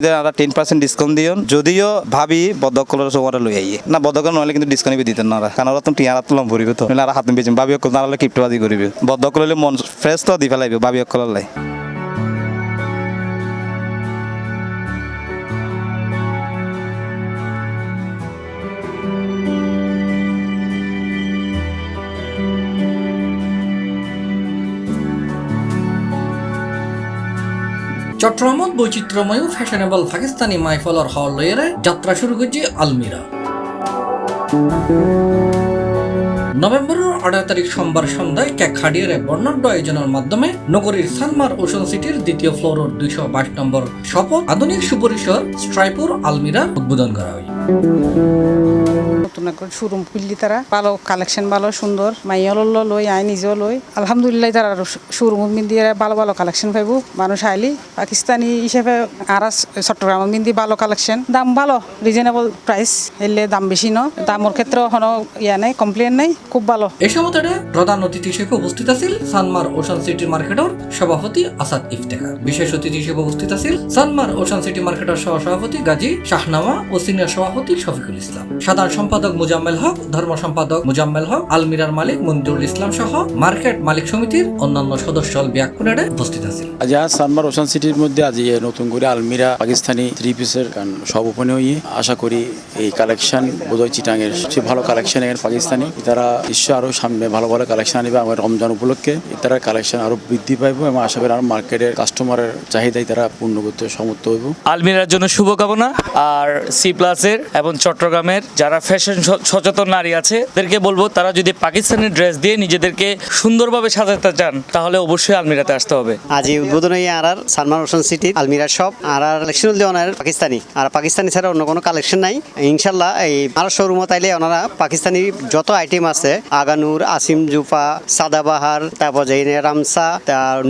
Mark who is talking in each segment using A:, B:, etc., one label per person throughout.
A: 10% discount দিও যদিও ভাবি বদকলের সবার লই আইয়ে না বদকল নহলে কিন্তু ডিসকাউন্ট দিতেন না কারণ ওরা তো টিয়ার তুলম ভরিব তো আর হাত বেচিম ভাবি অকল নাহলে কিপটবাজি করিবে বদকল হলে মন ফ্রেশ তো দি ফেলাইবে ভাবি অকল লাই
B: চট্টগ্রামত বৈচিত্র্যময় ফ্যাশনেবল পাকিস্তানি মাইফলর হওয়ার লইয়েরে যাত্রা শুরু করছে আলমিরা। নভেম্বরের 18 তারিখ সোমবার সন্ধ্যায় ক্যাখাডিয়ারে বর্ণাঢ্য আয়োজনের মাধ্যমে নগরীর সানমার ওশন সিটির দ্বিতীয় ফ্লোরের 222 নম্বর শপথ আধুনিক সুপরিসর স্ট্রাইপুর আলমিরা উদ্বোধন করা হয়।
C: নতুন একটা শোরুম খুললি তারা ভালো কালেকশন ভালো সুন্দর মাইয়াল লই আই নিজেও লই আলহামদুলিল্লাহ তারা শোরুম দিয়ে ভালো ভালো কালেকশন পাইব মানুষ আইলি পাকিস্তানি হিসেবে আর চট্টগ্রাম মিন্দি ভালো কালেকশন দাম ভালো রিজনেবল প্রাইস এলে দাম বেশি ন দামের ক্ষেত্রে কোনো ইয়া নাই কমপ্লেন নাই খুব ভালো।
B: এই সময়টাতে প্রধান অতিথি হিসেবে উপস্থিত আছিল সানমার ওশান সিটি মার্কেটের সভাপতি আসাদ ইফতেখার। বিশেষ অতিথি হিসেবে উপস্থিত আছিল সানমার ওশান সিটি মার্কেটের সভাপতি গাজী শাহনামা ও সিনিয়র সভাপতি শফিকুল ইসলাম, সাধারণ সম্পাদক মুজাম্মেল হক, ধর্ম সম্পাদক মুজাম্মেল হক, আলমিরার মালিক মঞ্জুরুল ইসলাম সহ মার্কেট মালিক সমিতির অন্যান্য সদস্য ব্যাকুনারে উপস্থিত আছিল।
D: আজ সানমার ওশান সিটির মধ্যে আজ নতুন করে আলমিরা পাকিস্তানি 3 পিসের সব ওপেন হয়ে আশা করি এই কালেকশন বোধহয় চিটাঙের সবচেয়ে ভালো কালেকশন এখানে পাকিস্তানি তারা নিশ্চয় আরো সামনে ভালো ভালো কালেকশন আনবে। আমার রমজান উপলক্ষে তারা কালেকশন আরো বৃদ্ধি পাইব এবং আশা করি আর মার্কেটের কাস্টমারের চাহিদাই তারা পূর্ণ করতে সমর্থ হইব।
E: আলমিরার জন্য শুভকামনা। আর সি প্লাসের এবং চট্টগ্রামের যারা ফ্যাশন সচেতন নারী আছে তাদেরকে বলবো তারা যদি পাকিস্তানি ড্রেস দিয়ে নিজেদেরকে সুন্দরভাবে সাজাতে চান তাহলে অবশ্যই আলমিরাতে আসতে হবে।
F: আজ এই উদ্বোধন হয়ে আর সানমার ওশান সিটি আলমিরা শপ আর কালেকশন দেওয়ার পাকিস্তানি আর পাকিস্তানি ছাড়া অন্য কোনো কালেকশন নাই। ইনশাল্লাহ এই আর শোরুমে তাইলে ওনারা পাকিস্তানি যত আইটেম আছে আগানুর, আসিম জুফা, সাদাবাহার, তারপর যাইনে রামসা,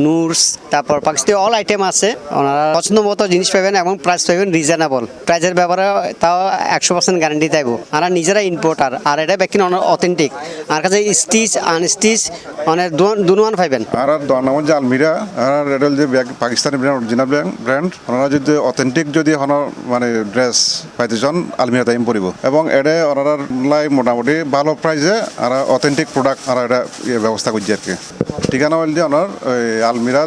F: নুরস, তারপর পাকিস্তানি অল আইটেম আছে। ওনারা পছন্দ মতো জিনিস পাবেন এবং প্রাইস পাবেন রিজনেবল। প্রাইসের ব্যাপারে তাও 100% গ্যারান্টি থাকবো। আর নিজেরা ইম্পোর্টার আর এটা ব্যাকিন অথেন্টিক আর কাছে স্টিচ আনস্টিচ মানে দুনুয়ান পাইবেন।
G: আর নাম যে আলমিরা আর এটা যে পাকিস্তানি ব্র্যান্ড অরিজিনাল ব্র্যান্ড ওনারা যদি অথেন্টিক যদি মানে ড্রেস পাইতে চান আলমিরা টাইম পড়ব এবং এটা ওনারা লাই মোটামুটি ভালো প্রাইসে আর অথেন্টিক প্রোডাক্ট আর এটা ব্যবস্থা করছি আর কি। ঠিকানা হল যে ওনার আলমিরা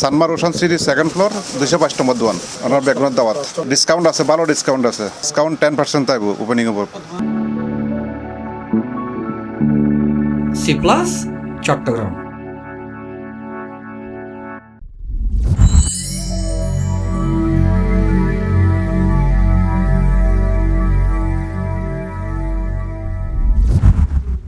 G: Sanmar ocean city 2nd floor 205 number দোকান ওনার ব্যাকগ্রাউন্ড দাওয়াত ডিসকাউন্ট আছে, ভালো ডিসকাউন্ট আছে, ডিসকাউন্ট 10% থাকব ওপেনিং উপর।
B: C plus Chittagong.